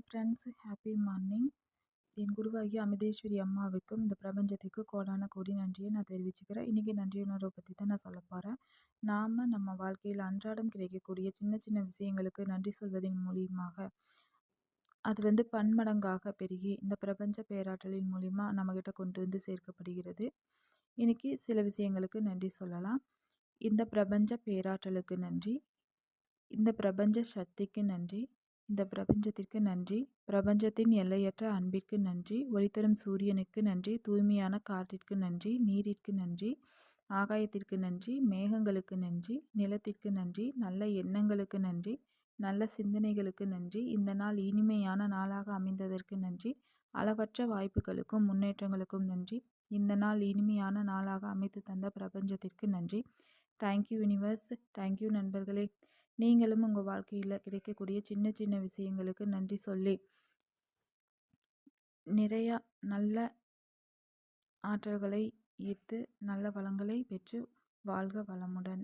Hi friends, happy morning. என் குருவாகிய அமிர்தேஸ்வரி அம்மாவுக்கும் இந்த பிரபஞ்சத்துக்கு கோடான கோடி நன்றியை நான் தெரிவிச்சுக்கிறேன். இன்றைக்கி நன்றியுணர்வை பற்றி தான் நான் சொல்ல போகிறேன். நாம் நம்ம வாழ்க்கையில் அன்றாடம் கிடைக்கக்கூடிய சின்ன சின்ன விஷயங்களுக்கு நன்றி சொல்வதன் மூலியமாக அது பன்மடங்காக பெருகி இந்த பிரபஞ்ச பேராற்றலின் மூலிமா நம்மக்கிட்ட கொண்டு வந்து சேர்க்கப்படுகிறது. இன்றைக்கி சில விஷயங்களுக்கு நன்றி சொல்லலாம். இந்த பிரபஞ்ச பேராற்றலுக்கு நன்றி, இந்த பிரபஞ்ச சக்திக்கு நன்றி, இந்த பிரபஞ்சத்திற்கு நன்றி, பிரபஞ்சத்தின் எல்லையற்ற அன்பிற்கு நன்றி, ஒளித்தரும் சூரியனுக்கு நன்றி, தூய்மையான காற்றிற்கு நன்றி, நீரிற்கு நன்றி, ஆகாயத்திற்கு நன்றி, மேகங்களுக்கு நன்றி, நிலத்திற்கு நன்றி, நல்ல எண்ணங்களுக்கு நன்றி, நல்ல சிந்தனைகளுக்கு நன்றி, இந்த நாள் இனிமையான நாளாக அமைந்ததற்கு நன்றி, அளவற்ற வாய்ப்புகளுக்கும் முன்னேற்றங்களுக்கும் நன்றி, இந்த நாள் இனிமையான நாளாக அமைத்து தந்த பிரபஞ்சத்திற்கு நன்றி. தேங்க்யூ யூனிவர்ஸ், தேங்க்யூ நண்பர்களே. நீங்களும் உங்கள் வாழ்க்கையில் கிடைக்கக்கூடிய சின்ன சின்ன விஷயங்களுக்கு நன்றி சொல்லி நிறையா நல்ல ஆற்றல்களை ஈர்த்து நல்ல வளங்களை பெற்று வாழ்க வளமுடன்.